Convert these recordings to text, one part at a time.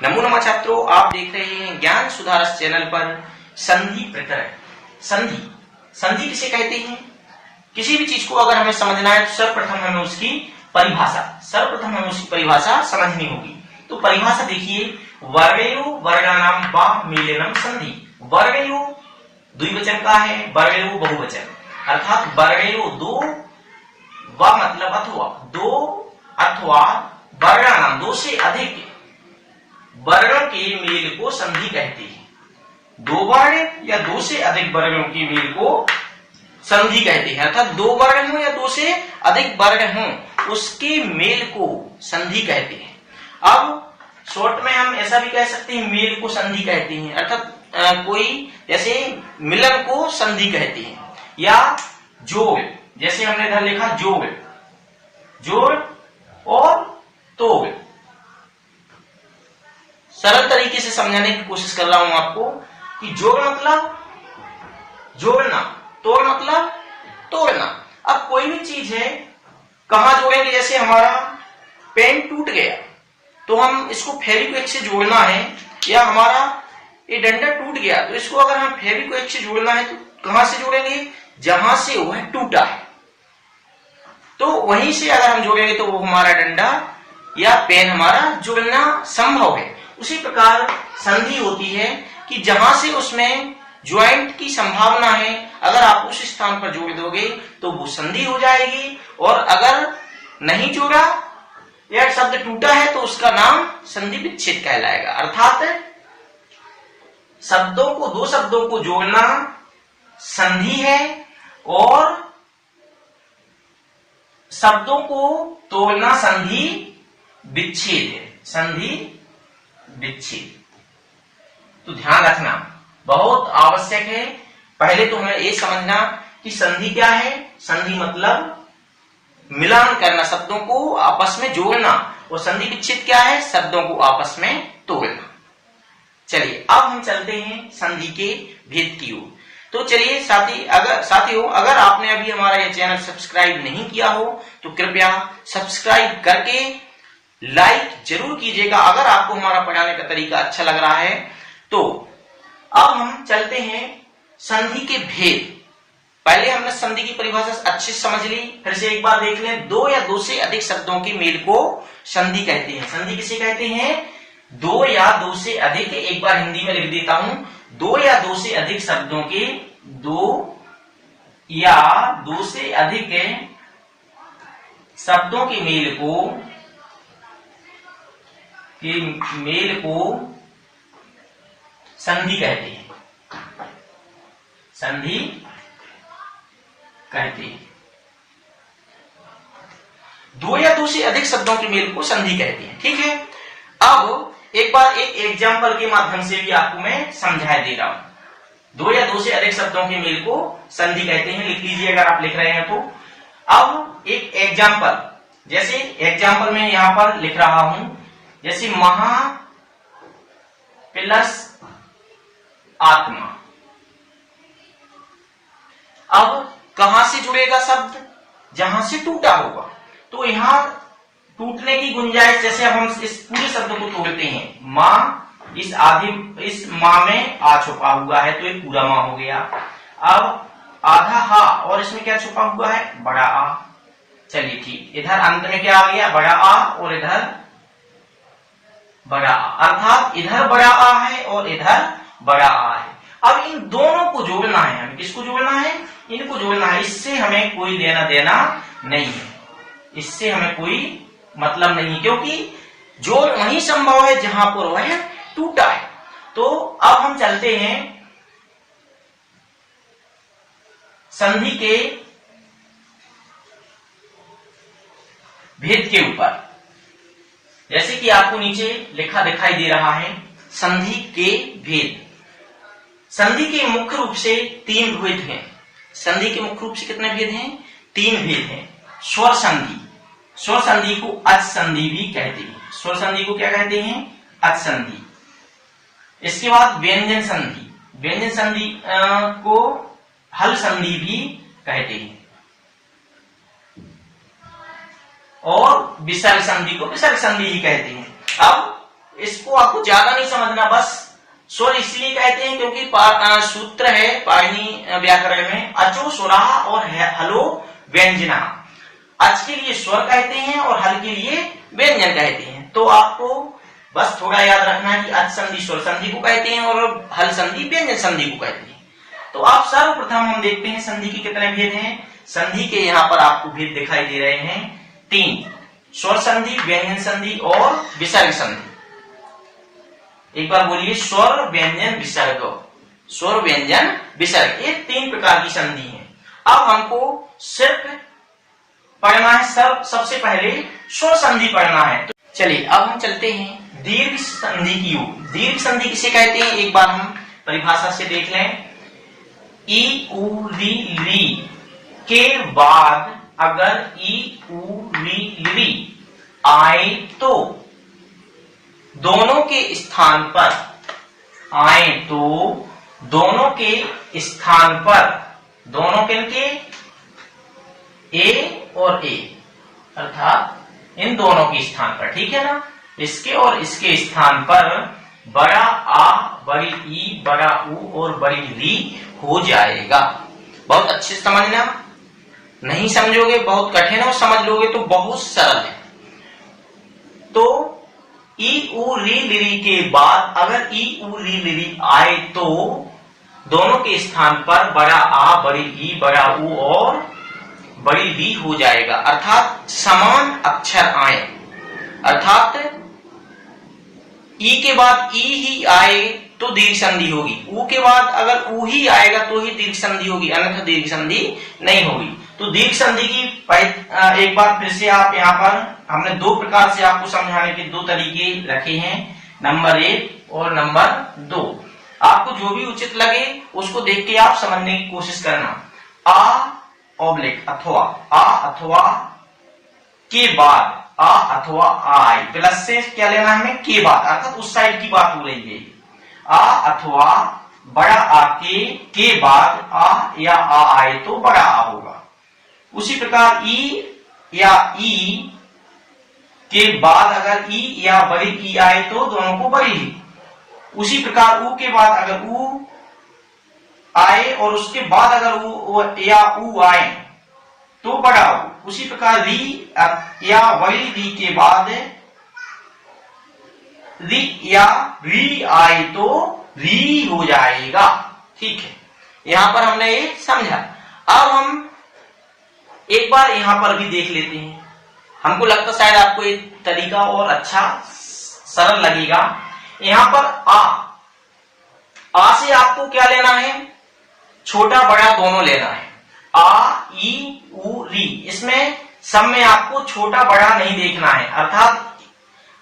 नमो नमः छात्रों, आप देख रहे हैं ज्ञान सुधार चैनल पर संधि प्रकरण। संधि संधि किसे कहते हैं? किसी भी चीज को अगर हमें समझना है तो सर्वप्रथम हमें उसकी परिभाषा समझनी होगी। तो परिभाषा देखिए, वर्णयो वर्णानाम वा मेलनम संधि। वर्णयो द्विवचन का है, वर्णयो बहुवचन, अर्थात वर्णयो दो, व मतलब अथवा, दो अथवा वर्णानाम दो से अधिक वर्णों के मेल को संधि कहते हैं। दो वर्ण या दो से अधिक वर्णों के मेल को संधि कहते हैं, अर्थात दो वर्ण हो या दो से अधिक वर्ण हो उसके मेल को संधि कहते हैं। अब शॉर्ट में हम ऐसा भी कह सकते हैं, मेल को संधि कहते हैं, अर्थात कोई जैसे मिलन को संधि कहते हैं, या जोड़, जैसे हमने इधर लिखा जोड़, जोड़ और तोड़। सरल तरीके से समझाने की कोशिश कर रहा हूं आपको कि जोड़ मतलब जोड़ना, तोड़ मतलब तोड़ना। अब कोई भी चीज है, कहां जोड़ेंगे? जैसे हमारा पेन टूट गया तो हम इसको फेविक्विक से जोड़ना है, या हमारा ये डंडा टूट गया तो इसको अगर हम फेविक्विक से जोड़ना है तो कहां से जोड़ेंगे? जहां से वह टूटा है, तो वहीं से अगर हम जोड़ेंगे तो वो हमारा डंडा या पेन हमारा जुड़ना संभव है। उसी प्रकार संधि होती है कि जहां से उसमें ज्वाइंट की संभावना है, अगर आप उस स्थान पर जोड़ दोगे तो वो संधि हो जाएगी, और अगर नहीं जोड़ा या शब्द टूटा है तो उसका नाम संधि विच्छेद कहलाएगा। अर्थात शब्दों को, दो शब्दों को जोड़ना संधि है और शब्दों को तोड़ना संधि विच्छेद है। संधि विच्छेद तो ध्यान रखना बहुत आवश्यक है। पहले तो हमें ये समझना कि संधि क्या है। संधि मतलब मिलान करना, शब्दों को आपस में जोड़ना, और संधि विच्छेद क्या है? शब्दों को आपस में तोड़ना। चलिए अब हम चलते हैं संधि के भेद की ओर। तो चलिए साथियों, अगर आपने अभी हमारा यह चैनल सब्सक्राइब नहीं किया हो तो कृपया सब्सक्राइब करके लाइक जरूर कीजिएगा, अगर आपको हमारा पढ़ाने का तरीका अच्छा लग रहा है तो। अब हम चलते हैं संधि के भेद। पहले हमने संधि की परिभाषा अच्छे से समझ ली, फिर से एक बार देख लें। दो या दो से अधिक शब्दों के मेल को संधि कहते हैं। संधि किसे कहते हैं? दो या दो से अधिक, एक बार हिंदी में लिख देता हूं, दो या दो से अधिक शब्दों के, दो या दो से अधिक शब्दों के मेल को संधि कहते हैं। संधि कहते हैं। दो या दो से अधिक शब्दों के मेल को संधि कहते हैं। ठीक है, अब एक बार एक एग्जाम्पल के माध्यम से भी आपको मैं समझा दे रहा हूं। दो या दो से अधिक शब्दों के मेल को संधि कहते हैं, लिख लीजिए अगर आप लिख रहे हैं तो। अब एक एग्जाम्पल, जैसे एग्जाम्पल में यहां पर लिख रहा हूं, जैसे महा प्लस आत्मा। अब कहां से जुड़ेगा शब्द? जहां से टूटा होगा, तो यहां टूटने की गुंजाइश, जैसे अब हम इस पूरे शब्द को तोड़ते हैं, मां, इस मां में आ छुपा हुआ है तो एक पूरा मां हो गया। अब आधा हा, और इसमें क्या छुपा हुआ है? बड़ा आ। चलिए ठीक, इधर अंत में क्या आ गया? बड़ा आ, और इधर बड़ा आ, अर्थात इधर बड़ा आ है और इधर बड़ा आ है। अब इन दोनों को जोड़ना है, हमें किसको जोड़ना है? इनको जोड़ना है। इससे हमें कोई लेना देना नहीं है, इससे हमें कोई मतलब नहीं, क्योंकि जोड़ वही संभव है जहां पर वह टूटा है। तो अब हम चलते हैं संधि के भेद के ऊपर। जैसे कि आपको नीचे लिखा दिखाई दे रहा है, संधि के भेद। संधि के मुख्य रूप से तीन भेद हैं। संधि के मुख्य रूप से कितने भेद हैं? तीन भेद हैं। स्वर संधि, स्वर संधि को अच संधि भी कहते हैं। स्वर संधि को क्या कहते हैं? अच संधि। इसके बाद व्यंजन संधि, व्यंजन संधि को हल संधि भी कहते हैं, और विसर्ग संधि को विसर्ग संधि ही कहते हैं। अब इसको आपको ज्यादा नहीं समझना, बस स्वर इसलिए कहते हैं क्योंकि सूत्र है पाणिनि व्याकरण में अचो स्वराः और हलो व्यंजना। अच के लिए स्वर कहते हैं और हल के लिए व्यंजन कहते हैं। तो आपको बस थोड़ा याद रखना है कि अच संधि स्वर संधि को कहते हैं और हल संधि व्यंजन संधि को कहते हैं। तो आप सर्वप्रथम हम देखते हैं संधि के कितने भेद हैं। संधि के यहाँ पर आपको भेद दिखाई दे रहे हैं 3, स्वर संधि, व्यंजन संधि और विसर्ग संधि। एक बार बोलिए, स्वर व्यंजन विसर्ग, स्वर व्यंजन विसर्ग, ये 3 प्रकार की संधि है। अब हमको सिर्फ पढ़ना है सबसे पहले स्वर संधि पढ़ना है। तो चलिए अब हम चलते हैं दीर्घ संधि की ओर। दीर्घ संधि किसे कहते हैं, एक बार हम परिभाषा से देख लें। ई उ री ली के बाद अगर ई उ री ली आए तो दोनों के स्थान पर, आए तो दोनों के स्थान पर, दोनों के ए और ए, अर्थात इन दोनों के स्थान पर, ठीक है ना, इसके और इसके स्थान पर बड़ा आ, बड़ी ई, बड़ा उ और बड़ी री हो जाएगा। बहुत अच्छे से समझना, नहीं समझोगे बहुत कठिन है, और समझ लोगे तो बहुत सरल है। तो ई उ री लिरी के बाद अगर ई उ री लिरी आए तो दोनों के स्थान पर बड़ा आ, बड़ी ई, बड़ा उ और बड़ी री हो जाएगा, अर्थात समान अक्षर आए। अर्थात ई के बाद ई ही आए तो दीर्घ संधि होगी, उ के बाद अगर उ ही आएगा तो ही दीर्घ संधि होगी, अन्यथा दीर्घ संधि नहीं होगी। तो दीर्घ संधि की एक बार फिर से आप यहाँ पर हमने 2 प्रकार से आपको समझाने के 2 तरीके रखे हैं, नंबर 1 और नंबर 2। आपको जो भी उचित लगे उसको देख के आप समझने की कोशिश करना। आ ऑब्लिक अथवा, आ अथवा के बाद, आ अथवा आए, प्लस से क्या लेना है हमें, के बाद, अर्थात उस साइड की बात हो रही है। आ अथवा बड़ा आ के बाद आ या आ आए तो बड़ा आ होगा। उसी प्रकार ई या ई के बाद अगर ई या बड़ी ई आए तो दोनों को बड़ी ही। उसी प्रकार उ के बाद अगर उ आए और उसके बाद अगर उ या उ आए तो बड़ा उ। उसी प्रकार री या बड़ी री के बाद री या री आए तो री हो जाएगा, ठीक है। यहां पर हमने ये समझा। अब हम एक बार यहां पर भी देख लेते हैं, हमको लगता शायद आपको ये तरीका और अच्छा सरल लगेगा। यहां पर आ से आपको क्या लेना है, छोटा बड़ा दोनों लेना है। आ ई उ री, इसमें सब में आपको छोटा बड़ा नहीं देखना है, अर्थात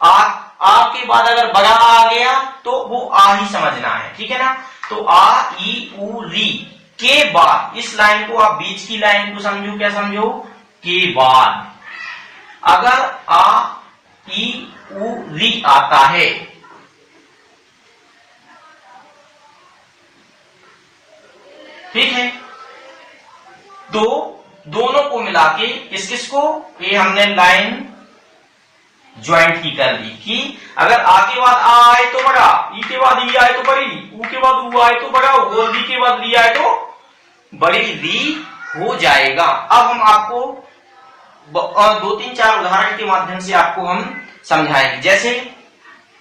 आ के बाद अगर बड़ा आ गया तो वो आ ही समझना है, ठीक है ना। तो आ ई उ री के बाद, इस लाइन को आप बीच की लाइन को समझो, क्या समझो, के बाद अगर आ ई उ री आता है ठीक है, तो दोनों को मिला के किसको, ये हमने लाइन ज्वाइंट की कर दी कि अगर आ के बाद आ आए तो बड़ा, ई के बाद ई आए तो बड़ी, उ के बाद उ आए तो बड़ा, और री के बाद री आए तो बड़ी री हो जाएगा। अब हम आपको 2-3-4 उदाहरण के माध्यम से आपको हम समझाएंगे। जैसे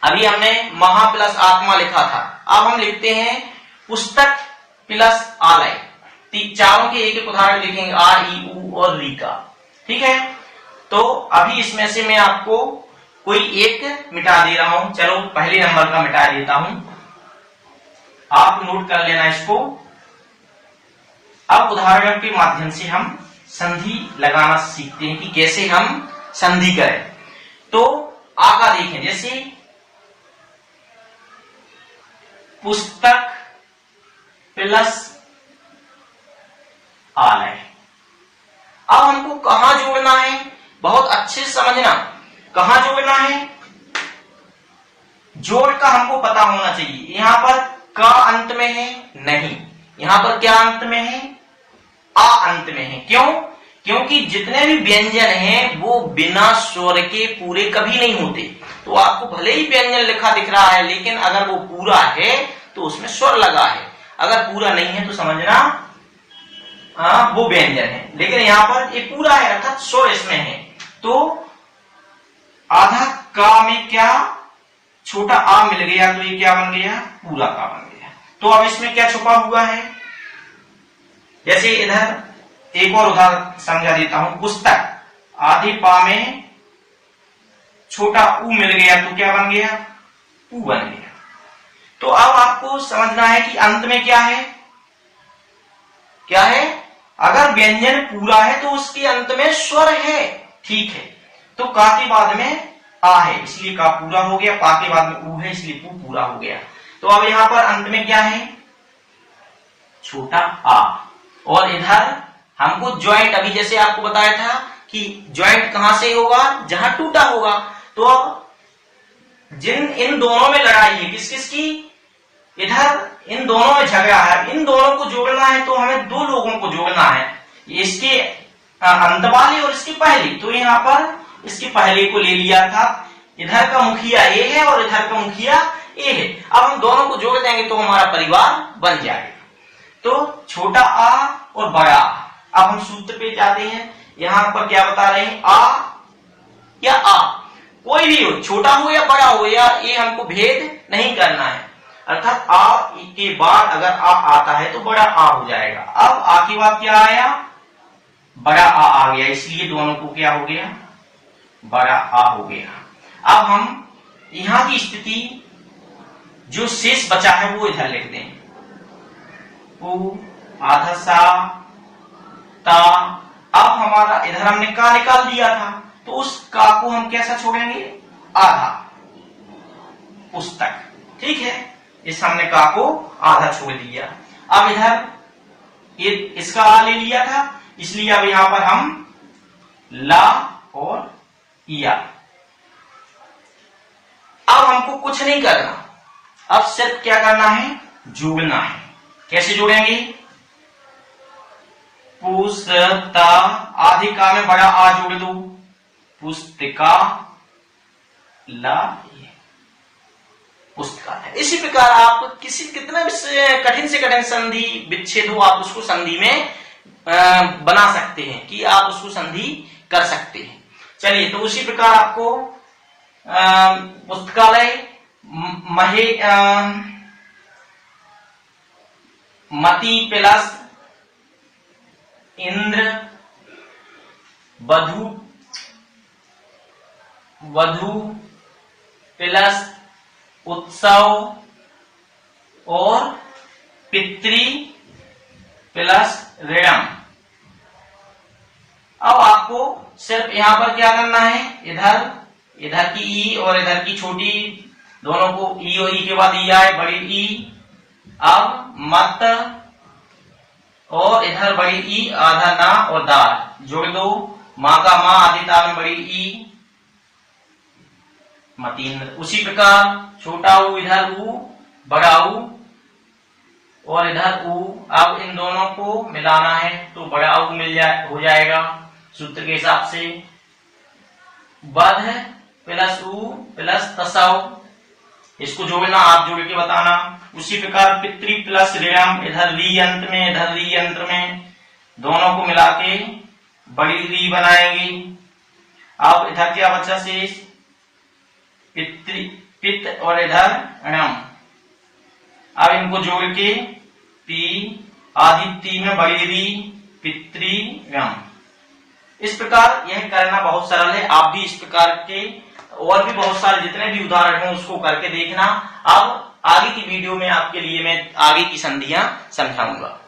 अभी हमने महा प्लस आत्मा लिखा था, अब हम लिखते हैं पुस्तक प्लस आलय। चारों के एक एक उदाहरण लिखेंगे, आ ई उ और री का, ठीक है। तो अभी इसमें से मैं आपको कोई एक मिटा दे रहा हूं। चलो पहले नंबर का मिटा देता हूं, आप नोट कर लेना इसको। अब उदाहरण के माध्यम से हम संधि लगाना सीखते हैं कि कैसे हम संधि करें। तो आ का देखें, जैसे पुस्तक प्लस आलय। अब हमको कहां जोड़ना है, बहुत अच्छे से समझना, कहां जोड़ना है, जोड़ का हमको पता होना चाहिए। यहां पर का अंत में है नहीं, यहां पर क्या अंत में है, आ अंत में है। क्यों, क्योंकि जितने भी व्यंजन हैं वो बिना स्वर के पूरे कभी नहीं होते। तो आपको भले ही व्यंजन लिखा दिख रहा है, लेकिन अगर वो पूरा है तो उसमें स्वर लगा है, अगर पूरा नहीं है तो समझना वो व्यंजन है। लेकिन यहाँ पर ये पूरा है अर्थात स्वर इसमें है। तो आधा का में क्या छोटा आ मिल गया तो ये क्या बन गया, पूरा का बन गया। तो अब इसमें क्या छुपा हुआ है, जैसे इधर एक और उदाहरण समझा देता हूं। पुस्तक, आधे पा में छोटा ऊ मिल गया तो क्या बन गया, ऊ बन गया। तो अब आपको समझना है कि अंत में क्या है, क्या है, अगर व्यंजन पूरा है तो उसके अंत में स्वर है, ठीक है। तो का के बाद में आ है इसलिए का पूरा हो गया, पा के बाद में ऊ है इसलिए पू पूरा हो गया। तो अब यहां पर अंत में क्या है, छोटा आ। और इधर हमको ज्वाइंट, अभी जैसे आपको बताया था कि ज्वाइंट कहां से होगा, जहां टूटा होगा। तो अब इन दोनों में लड़ाई है, किस किस की, इधर इन दोनों में झगड़ा है, इन दोनों को जोड़ना है तो हमें दो लोगों को जोड़ना है, इसके अंत वाले और इसके पहले। तो यहाँ पर इसके पहले को ले लिया था, इधर का मुखिया ए है और इधर का मुखिया ए है। अब हम दोनों को जोड़ देंगे तो हमारा परिवार बन जाएगा। तो छोटा आ और बड़ा आ। अब हम सूत्र पे जाते हैं, यहां पर क्या बता रहे हैं, आ या आ, कोई भी हो, छोटा हो या बड़ा हो, या ये हमको भेद नहीं करना है। अर्थात आ के बाद अगर आ आता है तो बड़ा आ हो जाएगा। अब आ के बाद क्या आया, बड़ा आ गया, इसलिए दोनों को क्या हो गया, बड़ा आ हो गया। अब हम यहां की स्थिति जो शेष बचा है वो इधर लिख दें, उ आधा सा ता। अब हमारा इधर हमने का निकाल दिया था तो उस का को हम कैसा छोड़ेंगे, आधा, पुस्तक, ठीक है। इस हमने का को आधा छोड़ दिया। अब इधर ये इसका आ ले लिया था, इसलिए अब यहां पर हम ला और या। अब हमको कुछ नहीं करना, अब सिर्फ क्या करना है, जोड़ना है। कैसे जोड़ेंगे, पुस्ता, आधे का में बड़ा आ जोड़ दो, पुस्तिका, ला, पुस्तकालय। इसी प्रकार आप कितना भी कठिन से कठिन संधि विच्छेद हो, आप उसको संधि में बना सकते हैं, कि आप उसको संधि कर सकते हैं। चलिए, तो उसी प्रकार आपको पुस्तकालय, मति प्लस इंद्र, वधु प्लस उत्सव और पितृ प्लस ऋणम। अब आपको सिर्फ यहां पर क्या करना है, इधर की ई और इधर की छोटी, दोनों को ई और ई के बाद ई आए, बड़ी ई। अब मत और इधर बड़ी ई, आधा ना और दाल जोड़ दो, माँ का माँ, आधी ता में बड़ी ई, मतीन्द्र। उसी प्रकार छोटा ऊ इधर ऊ, बड़ा ऊ और इधर ऊ। अब इन दोनों को मिलाना है तो बड़ा ऊ हो जाएगा सूत्र के हिसाब से, बध प्लस ऊ प्लस तसव। इसको जोड़ना, आप जोड़ के बताना। उसी प्रकार पितृ प्लस ऋणम, इधर री अंत में, इधर री अंत में, दोनों को मिला के बड़ी री बनाएंगे। अब इधर क्या बचा शेष, पित और इधर णम। अब इनको जोड़ के पी, आधी ती में बड़ी री, पितृ। इस प्रकार यह करना बहुत सरल है। आप भी इस प्रकार के और भी बहुत सारे जितने भी उदाहरण हैं उसको करके देखना। अब आगे की वीडियो में आपके लिए मैं आगे की संधियां समझाऊंगा।